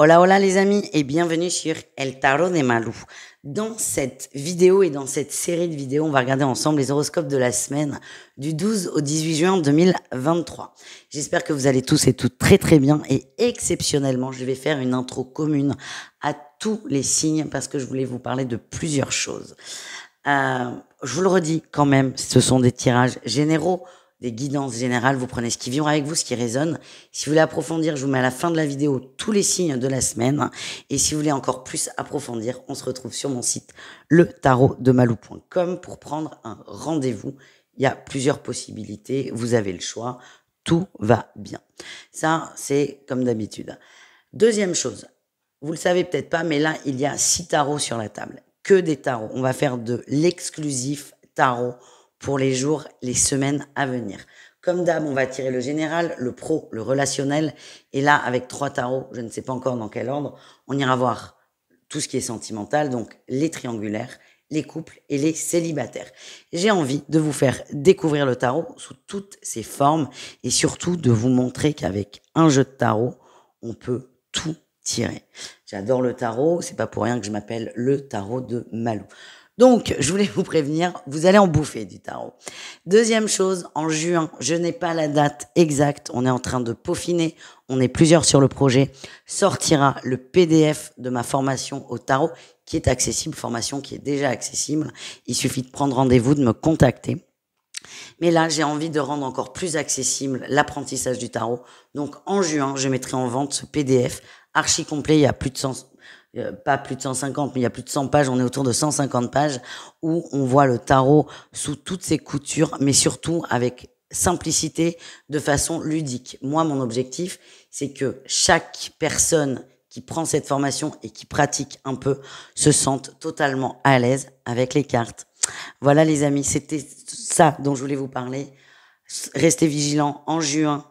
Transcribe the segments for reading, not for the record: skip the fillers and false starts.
Hola, hola les amis et bienvenue sur El Tarot de Malou. Dans cette vidéo et dans cette série de vidéos, on va regarder ensemble les horoscopes de la semaine du 12 au 18 juin 2023. J'espère que vous allez tous et toutes très très bien et exceptionnellement, je vais faire une intro commune à tous les signes parce que je voulais vous parler de plusieurs choses. Je vous le redis quand même, ce sont des tirages généraux, des guidances générales, vous prenez ce qui vient avec vous, ce qui résonne. Si vous voulez approfondir, je vous mets à la fin de la vidéo tous les signes de la semaine. Et si vous voulez encore plus approfondir, on se retrouve sur mon site letarotdemalou.com pour prendre un rendez-vous. Il y a plusieurs possibilités, vous avez le choix, tout va bien. Ça, c'est comme d'habitude. Deuxième chose, vous le savez peut-être pas, mais là, il y a 6 tarots sur la table. Que des tarots. On va faire de l'exclusif tarot pour les jours, les semaines à venir. Comme d'hab, on va tirer le général, le pro, le relationnel. Et là, avec 3 tarots, je ne sais pas encore dans quel ordre, on ira voir tout ce qui est sentimental, donc les triangulaires, les couples et les célibataires. J'ai envie de vous faire découvrir le tarot sous toutes ses formes et surtout de vous montrer qu'avec un jeu de tarot, on peut tout tirer. J'adore le tarot, c'est pas pour rien que je m'appelle le tarot de Malou. Donc, je voulais vous prévenir, vous allez en bouffer du tarot. Deuxième chose, en juin, je n'ai pas la date exacte, on est en train de peaufiner, on est plusieurs sur le projet, sortira le PDF de ma formation au tarot qui est accessible, formation qui est déjà accessible. Il suffit de prendre rendez-vous, de me contacter. Mais là, j'ai envie de rendre encore plus accessible l'apprentissage du tarot. Donc, en juin, je mettrai en vente ce PDF archi complet. Il y a plus de 100, pas plus de 150, mais il y a plus de 100 pages. On est autour de 150 pages où on voit le tarot sous toutes ses coutures, mais surtout avec simplicité, de façon ludique. Moi, mon objectif, c'est que chaque personne qui prend cette formation et qui pratique un peu se sente totalement à l'aise avec les cartes. Voilà les amis, c'était ça dont je voulais vous parler. Restez vigilants, en juin,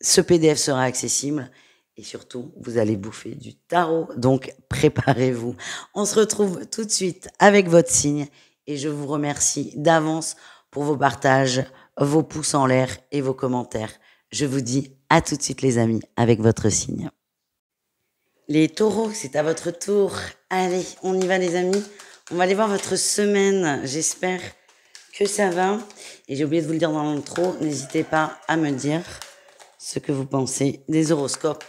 ce PDF sera accessible et surtout, vous allez bouffer du tarot, donc préparez-vous. On se retrouve tout de suite avec votre signe et je vous remercie d'avance pour vos partages, vos pouces en l'air et vos commentaires. Je vous dis à tout de suite les amis avec votre signe. Les taureaux, c'est à votre tour. Allez, on y va les amis. On va aller voir votre semaine. J'espère que ça va. Et j'ai oublié de vous le dire dans l'intro, n'hésitez pas à me dire ce que vous pensez des horoscopes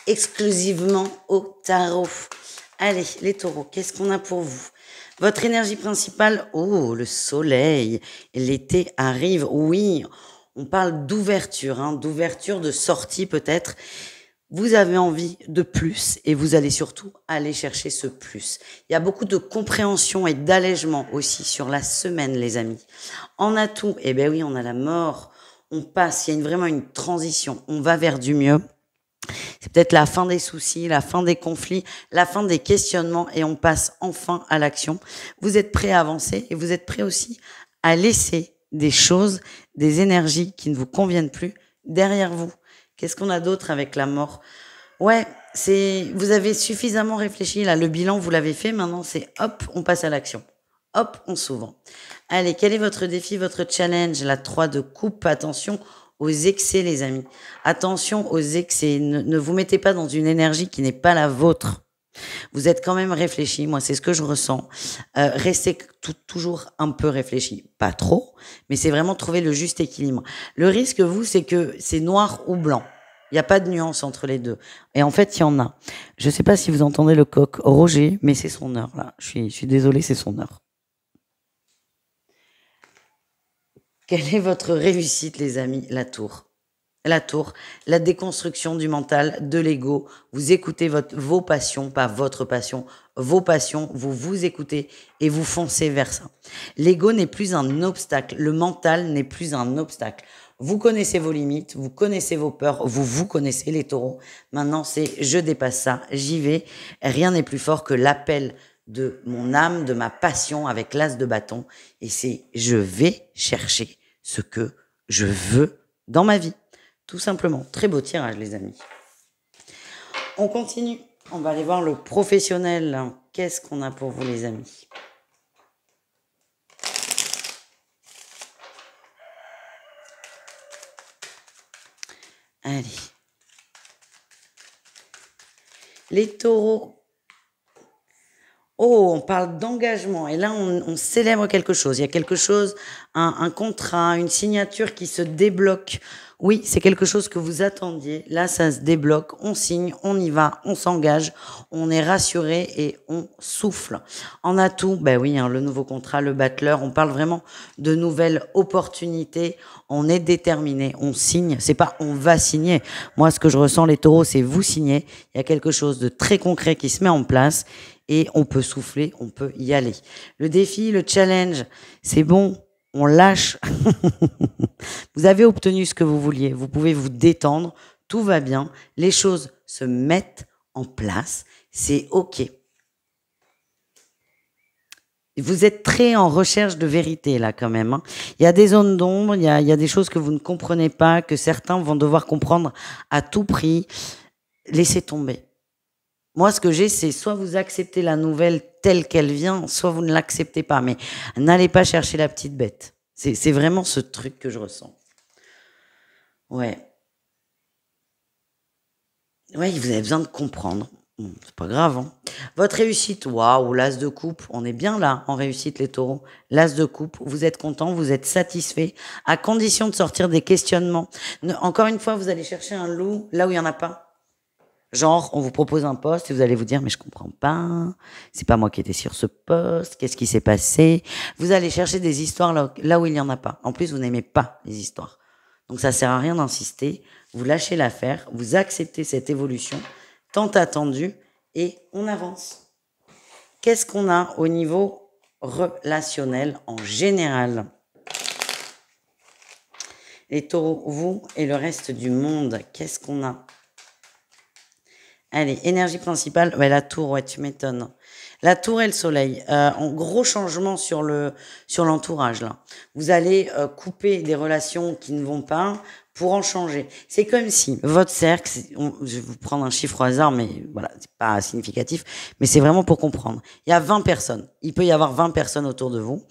exclusivement au tarot. Allez, les taureaux, qu'est-ce qu'on a pour vous? Votre énergie principale, oh, le soleil. L'été arrive, oui. On parle d'ouverture, hein, d'ouverture, de sortie peut-être. Vous avez envie de plus et vous allez surtout aller chercher ce plus. Il y a beaucoup de compréhension et d'allègement aussi sur la semaine, les amis. En atout, eh bien oui, on a la mort, on passe, il y a vraiment une transition, on va vers du mieux. C'est peut-être la fin des soucis, la fin des conflits, la fin des questionnements et on passe enfin à l'action. Vous êtes prêts à avancer et vous êtes prêts aussi à laisser des choses, des énergies qui ne vous conviennent plus derrière vous. Qu'est-ce qu'on a d'autre avec la mort? Ouais, vous avez suffisamment réfléchi là, le bilan vous l'avez fait, maintenant c'est hop, on passe à l'action. Hop, on s'ouvre. Allez, quel est votre défi, votre challenge? La 3 de coupe, attention aux excès les amis. Attention aux excès, ne vous mettez pas dans une énergie qui n'est pas la vôtre. Vous êtes quand même réfléchi, moi c'est ce que je ressens. Restez toujours un peu réfléchi, pas trop, mais c'est vraiment trouver le juste équilibre. Le risque, vous, c'est que c'est noir ou blanc. Il n'y a pas de nuance entre les deux. Et en fait, il y en a. Je ne sais pas si vous entendez le coq Roger, mais c'est son heure là. Je suis désolée, c'est son heure. Quelle est votre réussite, les amis? La tour. La tour, la déconstruction du mental, de l'ego. Vous écoutez vos passions, pas votre passion, vos passions, vous vous écoutez et vous foncez vers ça. L'ego n'est plus un obstacle, le mental n'est plus un obstacle. Vous connaissez vos limites, vous connaissez vos peurs, vous connaissez les taureaux. Maintenant, c'est je dépasse ça, j'y vais. Rien n'est plus fort que l'appel de mon âme, de ma passion avec l'as de bâton. Et c'est je vais chercher ce que je veux dans ma vie. Tout simplement. Très beau tirage, les amis. On continue. On va aller voir le professionnel. Qu'est-ce qu'on a pour vous, les amis? Allez. Les taureaux. Oh, on parle d'engagement. Et là, on célèbre quelque chose. Il y a quelque chose, un contrat, une signature qui se débloque. Oui, c'est quelque chose que vous attendiez. Là, ça se débloque. On signe, on y va, on s'engage, on est rassuré et on souffle. En atout, ben oui, hein, le nouveau contrat, le battleur. On parle vraiment de nouvelles opportunités. On est déterminé, on signe. C'est pas on va signer. Moi, ce que je ressens, les taureaux, c'est vous signez. Il y a quelque chose de très concret qui se met en place. Et on peut souffler, on peut y aller. Le défi, le challenge, c'est bon, on lâche. Vous avez obtenu ce que vous vouliez, vous pouvez vous détendre, tout va bien, les choses se mettent en place, c'est OK. Vous êtes très en recherche de vérité là quand même, hein. Il y a des zones d'ombre, il y a des choses que vous ne comprenez pas, que certains vont devoir comprendre à tout prix. Laissez tomber. Moi, ce que j'ai, c'est soit vous acceptez la nouvelle telle qu'elle vient, soit vous ne l'acceptez pas. Mais n'allez pas chercher la petite bête. C'est vraiment ce truc que je ressens. Ouais. Ouais, vous avez besoin de comprendre. Bon, c'est pas grave, hein. Votre réussite, waouh, l'as de coupe, on est bien là en réussite les taureaux. L'as de coupe, vous êtes content, vous êtes satisfait, à condition de sortir des questionnements. Encore une fois, vous allez chercher un loup là où il n'y en a pas. Genre, on vous propose un poste et vous allez vous dire, mais je comprends pas, c'est pas moi qui étais sur ce poste, qu'est-ce qui s'est passé? Vous allez chercher des histoires là où il n'y en a pas. En plus, vous n'aimez pas les histoires. Donc ça sert à rien d'insister, vous lâchez l'affaire, vous acceptez cette évolution tant attendue et on avance. Qu'est-ce qu'on a au niveau relationnel en général? Les taureaux, vous et le reste du monde, qu'est-ce qu'on a? Allez, énergie principale, ouais, la tour, ouais, tu m'étonnes. La tour et le soleil, en gros changement sur l'entourage là. Vous allez couper des relations qui ne vont pas pour en changer. C'est comme si votre cercle, je vais vous prendre un chiffre au hasard, mais voilà, c'est pas significatif, mais c'est vraiment pour comprendre. Il y a 20 personnes. Il peut y avoir 20 personnes autour de vous.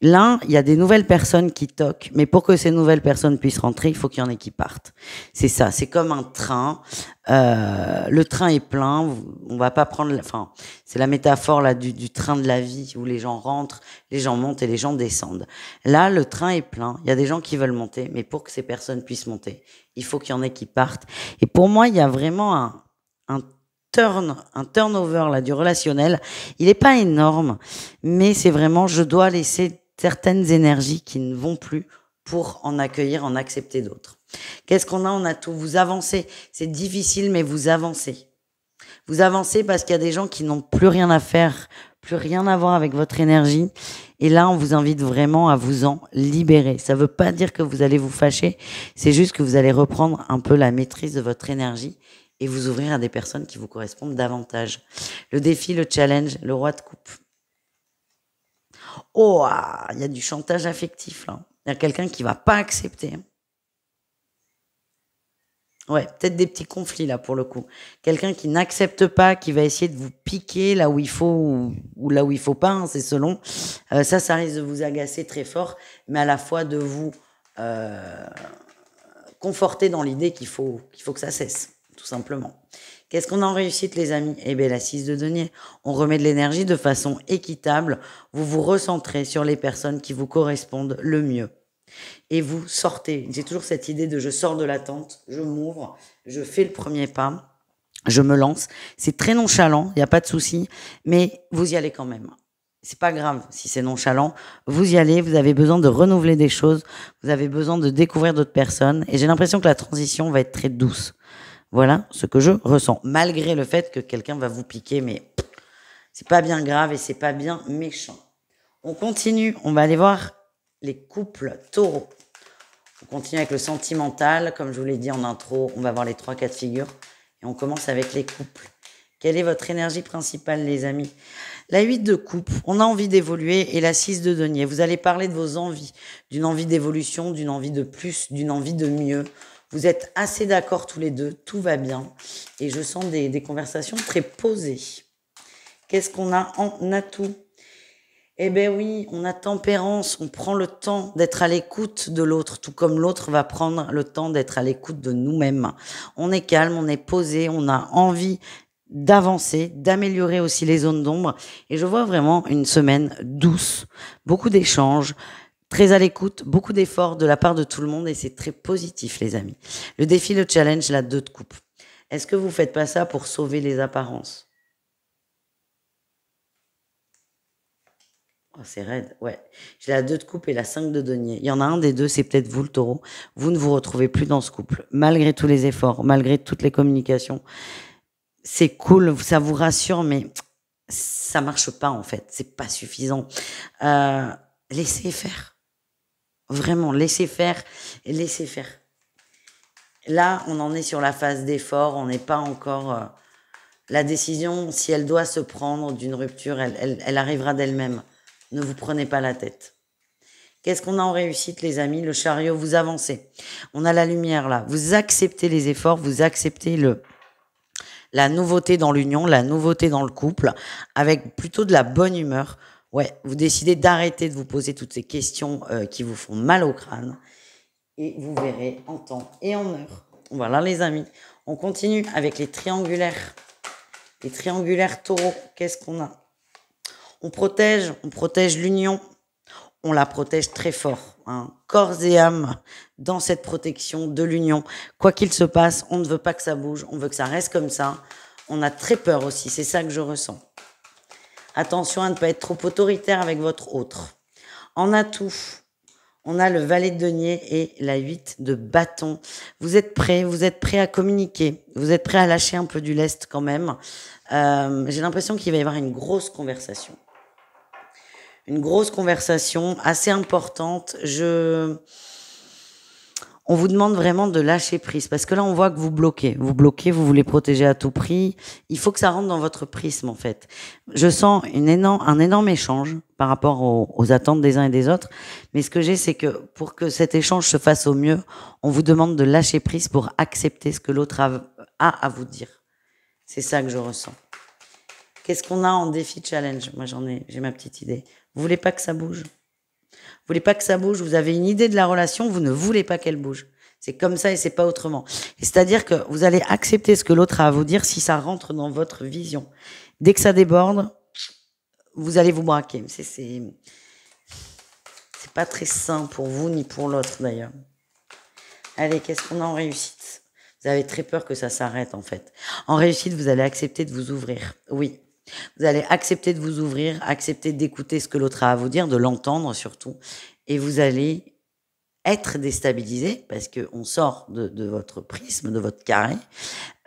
Là, il y a des nouvelles personnes qui toquent, mais pour que ces nouvelles personnes puissent rentrer, il faut qu'il y en ait qui partent. C'est ça, c'est comme un train. Le train est plein, on va pas prendre, enfin, c'est la métaphore là du train de la vie où les gens rentrent, les gens montent et les gens descendent. Là, le train est plein, il y a des gens qui veulent monter, mais pour que ces personnes puissent monter, il faut qu'il y en ait qui partent. Et pour moi, il y a vraiment un turnover là du relationnel. Il est pas énorme, mais c'est vraiment, je dois laisser certaines énergies qui ne vont plus pour en accueillir, en accepter d'autres. Qu'est-ce qu'on a? On a tout. Vous avancez. C'est difficile, mais vous avancez. Vous avancez parce qu'il y a des gens qui n'ont plus rien à faire, plus rien à voir avec votre énergie. Et là, on vous invite vraiment à vous en libérer. Ça ne veut pas dire que vous allez vous fâcher. C'est juste que vous allez reprendre un peu la maîtrise de votre énergie et vous ouvrir à des personnes qui vous correspondent davantage. Le défi, le challenge, le roi de coupe. Oh, il y a du chantage affectif là. Il y a quelqu'un qui va pas accepter. Ouais, peut-être des petits conflits là pour le coup. Quelqu'un qui n'accepte pas, qui va essayer de vous piquer là où il faut ou là où il faut pas, hein, c'est selon. Ça risque de vous agacer très fort, mais à la fois de vous conforter dans l'idée qu'il faut que ça cesse, tout simplement. Qu'est-ce qu'on a en réussite, les amis? Eh bien, la 6 de denier. On remet de l'énergie de façon équitable. Vous vous recentrez sur les personnes qui vous correspondent le mieux. Et vous sortez. J'ai toujours cette idée de je sors de la tente, je m'ouvre, je fais le premier pas, je me lance. C'est très nonchalant, il n'y a pas de souci, mais vous y allez quand même. C'est pas grave si c'est nonchalant. Vous y allez, vous avez besoin de renouveler des choses, vous avez besoin de découvrir d'autres personnes. Et j'ai l'impression que la transition va être très douce. Voilà ce que je ressens. Malgré le fait que quelqu'un va vous piquer, mais c'est pas bien grave et c'est pas bien méchant. On continue, on va aller voir les couples taureaux. On continue avec le sentimental. Comme je vous l'ai dit en intro, on va voir les 3 cas de figure. Et on commence avec les couples. Quelle est votre énergie principale, les amis? La 8 de coupe, on a envie d'évoluer. Et la 6 de denier, vous allez parler de vos envies. D'une envie d'évolution, d'une envie de plus, d'une envie de mieux. Vous êtes assez d'accord tous les deux, tout va bien. Et je sens des conversations très posées. Qu'est-ce qu'on a en atout? Eh bien oui, on a tempérance, on prend le temps d'être à l'écoute de l'autre, tout comme l'autre va prendre le temps d'être à l'écoute de nous-mêmes. On est calme, on est posé, on a envie d'avancer, d'améliorer aussi les zones d'ombre. Et je vois vraiment une semaine douce, beaucoup d'échanges, très à l'écoute, beaucoup d'efforts de la part de tout le monde et c'est très positif, les amis. Le défi, le challenge, la 2 de coupe. Est-ce que vous faites pas ça pour sauver les apparences? Oh, c'est raide, ouais. J'ai la 2 de coupe et la 5 de denier. Il y en a un des deux, c'est peut-être vous le taureau. Vous ne vous retrouvez plus dans ce couple, malgré tous les efforts, malgré toutes les communications. C'est cool, ça vous rassure, mais ça marche pas en fait. C'est pas suffisant. Euh, Laissez faire. Vraiment, laissez faire et laissez faire. Là, on en est sur la phase d'effort. On n'est pas encore... la décision, si elle doit se prendre d'une rupture, elle arrivera d'elle-même. Ne vous prenez pas la tête. Qu'est-ce qu'on a en réussite, les amis? Le chariot, vous avancez. On a la lumière là. Vous acceptez les efforts, vous acceptez la nouveauté dans l'union, la nouveauté dans le couple, avec plutôt de la bonne humeur. Ouais, vous décidez d'arrêter de vous poser toutes ces questions qui vous font mal au crâne. Et vous verrez en temps et en heure. Voilà, les amis. On continue avec les triangulaires. Les triangulaires taureaux, qu'est-ce qu'on a? On protège l'union. On la protège très fort, hein, corps et âme, dans cette protection de l'union. Quoi qu'il se passe, on ne veut pas que ça bouge, on veut que ça reste comme ça. On a très peur aussi, c'est ça que je ressens. Attention à ne pas être trop autoritaire avec votre autre. En atout, on a le valet de denier et la 8 de bâton. Vous êtes prêts à communiquer, vous êtes prêts à lâcher un peu du lest quand même. J'ai l'impression qu'il va y avoir une grosse conversation. Une grosse conversation assez importante. On vous demande vraiment de lâcher prise parce que là, on voit que vous bloquez. Vous bloquez, vous voulez protéger à tout prix. Il faut que ça rentre dans votre prisme, en fait. Je sens un énorme échange par rapport aux attentes des uns et des autres. Mais ce que j'ai, c'est que pour que cet échange se fasse au mieux, on vous demande de lâcher prise pour accepter ce que l'autre a à vous dire. C'est ça que je ressens. Qu'est-ce qu'on a en défi challenge? Moi, j'ai ma petite idée. Vous voulez pas que ça bouge? Vous voulez pas que ça bouge? Vous avez une idée de la relation, vous ne voulez pas qu'elle bouge. C'est comme ça et c'est pas autrement. Et c'est-à-dire que vous allez accepter ce que l'autre a à vous dire si ça rentre dans votre vision. Dès que ça déborde, vous allez vous braquer. C'est pas très sain pour vous ni pour l'autre d'ailleurs. Allez, qu'est-ce qu'on a en réussite? Vous avez très peur que ça s'arrête en fait. En réussite, vous allez accepter de vous ouvrir. Oui. Vous allez accepter de vous ouvrir, accepter d'écouter ce que l'autre a à vous dire, de l'entendre surtout. Et vous allez être déstabilisé parce qu'on sort de votre prisme, de votre carré,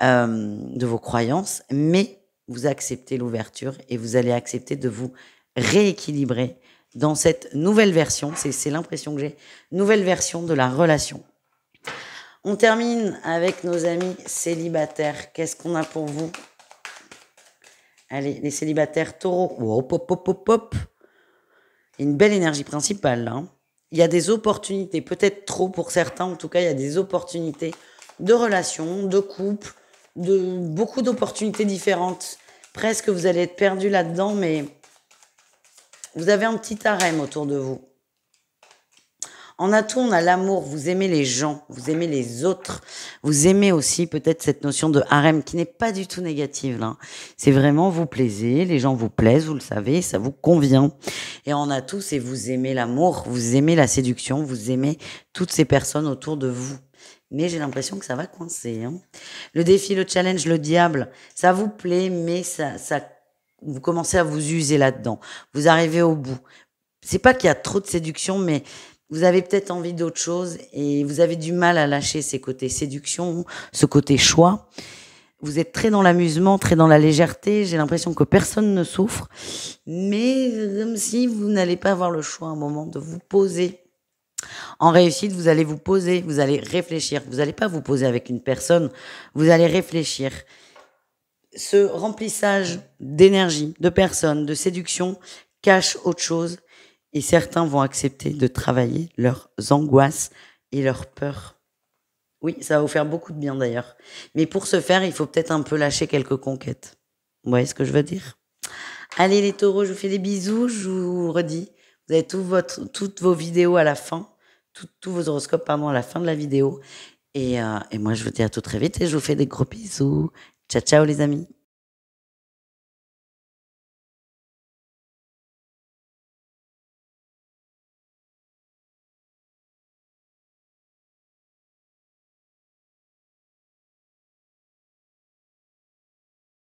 de vos croyances, mais vous acceptez l'ouverture et vous allez accepter de vous rééquilibrer dans cette nouvelle version, c'est l'impression que j'ai, nouvelle version de la relation. On termine avec nos amis célibataires. Qu'est-ce qu'on a pour vous? Allez, les célibataires taureaux. Oh, hop, hop, hop, hop, hop. Une belle énergie principale, là. Hein. Il y a des opportunités, peut-être trop pour certains, en tout cas, il y a des opportunités de relations, de couple, de beaucoup d'opportunités différentes. Presque vous allez être perdu là-dedans, mais vous avez un petit harem autour de vous. En atout, on a l'amour, vous aimez les gens, vous aimez les autres, vous aimez aussi peut-être cette notion de harem qui n'est pas du tout négative là. C'est vraiment vous plaisez, les gens vous plaisent, vous le savez, ça vous convient. Et en atout, c'est vous aimez l'amour, vous aimez la séduction, vous aimez toutes ces personnes autour de vous. Mais j'ai l'impression que ça va coincer. Hein. Le défi, le challenge, le diable, ça vous plaît, mais vous commencez à vous user là-dedans. Vous arrivez au bout. C'est pas qu'il y a trop de séduction, mais vous avez peut-être envie d'autre chose et vous avez du mal à lâcher ces côtés séduction, ce côté choix. Vous êtes très dans l'amusement, très dans la légèreté. J'ai l'impression que personne ne souffre, mais comme si vous n'allez pas avoir le choix à un moment de vous poser. En réussite, vous allez vous poser, vous allez réfléchir. Vous n'allez pas vous poser avec une personne, vous allez réfléchir. Ce remplissage d'énergie, de personnes, de séduction cache autre chose. Et certains vont accepter de travailler leurs angoisses et leurs peurs. Oui, ça va vous faire beaucoup de bien d'ailleurs. Mais pour ce faire, il faut peut-être un peu lâcher quelques conquêtes. Vous voyez ce que je veux dire? Allez les taureaux, je vous fais des bisous. Je vous redis, vous avez toutes vos vidéos à la fin. Tous vos horoscopes, pardon, à la fin de la vidéo. Et moi, je vous dis à tout très vite et je vous fais des gros bisous. Ciao, ciao les amis.